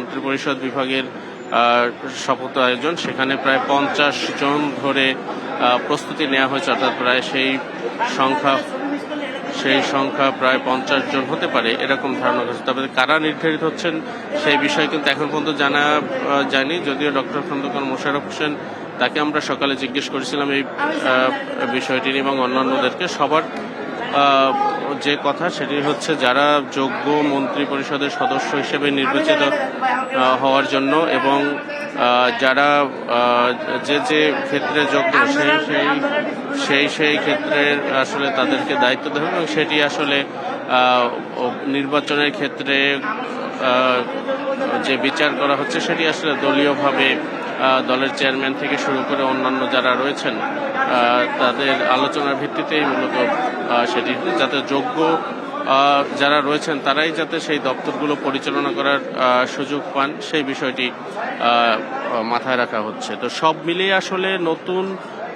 মন্ত্রিপরিষদ বিভাগের শপথ আয়োজন, সেখানে প্রায় 50 জন ধরে প্রস্তুতি নেওয়া হয়েছে, অর্থাৎ প্রায় সেই সংখ্যা প্রায় 50 জন হতে পারে এরকম ধারণা করছে। তবে কারা নির্ধারিত হচ্ছেন সেই বিষয়ে কিন্তু এখন পর্যন্ত জানা যায়নি। যদিও ডক্টর খন্দকার মোশাররফ হোসেন, তাকে আমরা সকালে জিজ্ঞেস করেছিলাম এই বিষয়টি এবং অন্যান্যদেরকে, সবার যে কথা সেটি হচ্ছে যারা যোগ্য মন্ত্রী পরিষদের সদস্য হিসেবে নির্বাচিত হওয়ার জন্য এবং যারা যে ক্ষেত্রে যোগ্য সেই ক্ষেত্রের আসলে তাদেরকে দায়িত্ব দেওয়া এবং সেটি আসলে নির্বাচনের ক্ষেত্রে যে বিচার করা হচ্ছে সেটি আসলে দলীয়ভাবে দলের চেয়ারম্যান থেকে শুরু করে অন্যান্য যারা রয়েছেন তাদের আলোচনার ভিত্তিতেই মূলত সেটি, যাতে যোগ্য যারা রয়েছেন তারাই যাতে সেই দপ্তরগুলো পরিচালনা করার সুযোগ পান সেই বিষয়টি মাথায় রাখা হচ্ছে। তো সব মিলিয়ে আসলে নতুন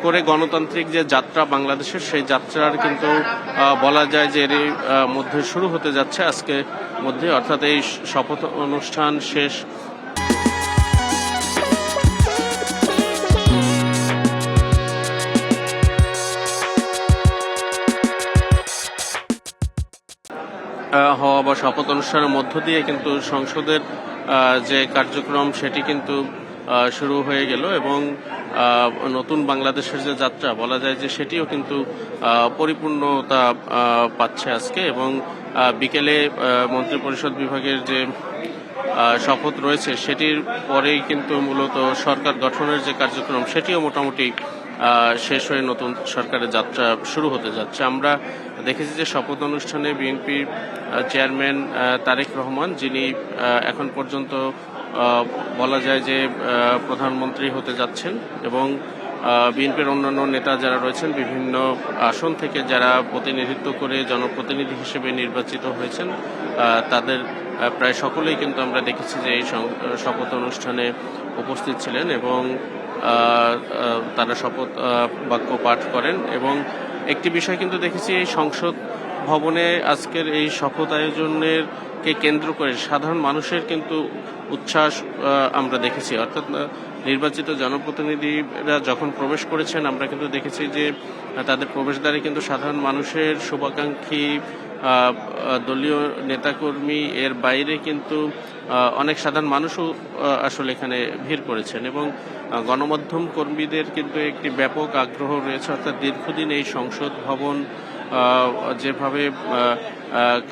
করে গণতান্ত্রিক যে যাত্রা বাংলাদেশের, সেই যাত্রার কিন্তু বলা যায় যে এর মধ্যে শুরু হতে যাচ্ছে আজকে মধ্যে, অর্থাৎ এই শপথ অনুষ্ঠান শেষ হওয়া বা শপথ অনুষ্ঠানের মধ্য দিয়ে কিন্তু সংসদের যে কার্যক্রম সেটি কিন্তু শুরু হয়ে গেল এবং নতুন বাংলাদেশের যে যাত্রা বলা যায় যে সেটিও কিন্তু পরিপূর্ণতা পাচ্ছে আজকে। এবং বিকেলে মন্ত্রিপরিষদ বিভাগের যে শপথ রয়েছে সেটির পরেই কিন্তু মূলত সরকার গঠনের যে কার্যক্রম সেটিও মোটামুটি শেষ হয়ে নতুন সরকারের যাত্রা শুরু হতে যাচ্ছে। আমরা দেখেছি যে শপথ অনুষ্ঠানে বিএনপির চেয়ারম্যান তারেক রহমান, যিনি এখন পর্যন্ত বলা যায় যে প্রধানমন্ত্রী হতে যাচ্ছেন, এবং বিএনপির অন্যান্য নেতা যারা রয়েছেন বিভিন্ন আসন থেকে যারা প্রতিনিধিত্ব করে জনপ্রতিনিধি হিসেবে নির্বাচিত হয়েছেন তাদের প্রায় সকলেই কিন্তু আমরা দেখেছি যে এই শপথ অনুষ্ঠানে উপস্থিত ছিলেন এবং তারা শপথ বাক্য পাঠ করেন। এবং একটি বিষয় কিন্তু দেখেছি, এই সংসদ ভবনে আজকের এই শপথ আয়োজনের কে কেন্দ্র করে সাধারণ মানুষের কিন্তু উচ্ছ্বাস আমরা দেখেছি, অর্থাৎ নির্বাচিত জনপ্রতিনিধিরা যখন প্রবেশ করেছেন আমরা কিন্তু দেখেছি যে তাদের প্রবেশদ্বারে কিন্তু সাধারণ মানুষের শুভাকাঙ্ক্ষী দলীয় নেতাকর্মী এর বাইরে কিন্তু অনেক সাধারণ মানুষও আসলে এখানে ভিড় করেছেন এবং গণমাধ্যম কর্মীদের কিন্তু একটি ব্যাপক আগ্রহ রয়েছে, অর্থাৎ দীর্ঘদিন এই সংসদ ভবন যেভাবে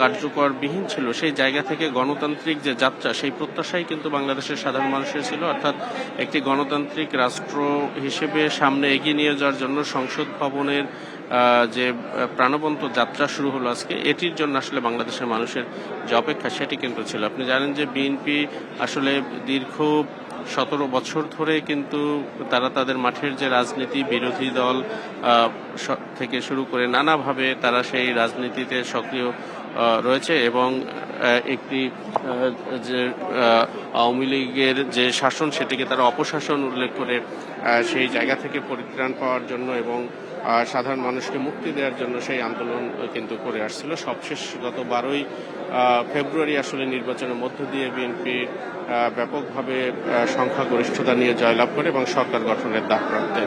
কার্যকরবিহীন ছিল সেই জায়গা থেকে গণতান্ত্রিক যে যাত্রা সেই প্রত্যাশাই কিন্তু বাংলাদেশের সাধারণ মানুষের ছিল, অর্থাৎ একটি গণতান্ত্রিক রাষ্ট্র হিসেবে সামনে এগিয়ে নিয়ে যাওয়ার জন্য সংসদ ভবনের যে প্রাণবন্ত যাত্রা শুরু হলো আজকে, এটির জন্য আসলে বাংলাদেশের মানুষের যে অপেক্ষা সেটি কিন্তু ছিল। আপনি জানেন যে বিএনপি আসলে দীর্ঘ 17 বছর ধরে কিন্তু তারা তাদের মাঠের যে রাজনীতি, বিরোধী দল থেকে শুরু করে নানাভাবে তারা সেই রাজনীতিতে সক্রিয় রয়েছে এবং একটি যে আওয়ামী লীগের যে শাসন সেটিকে তারা অপশাসন উল্লেখ করে সেই জায়গা থেকে পরিত্রাণ পাওয়ার জন্য এবং সাধারণ মানুষকে মুক্তি দেওয়ার জন্য সেই আন্দোলন কিন্তু করে আসছিল। সবশেষ গত 12ই ফেব্রুয়ারি আসলে নির্বাচনের মধ্য দিয়ে বিএনপি ব্যাপকভাবে সংখ্যাগরিষ্ঠতা নিয়ে জয়লাভ করে এবং সরকার গঠনের দ্বার প্রান্তে।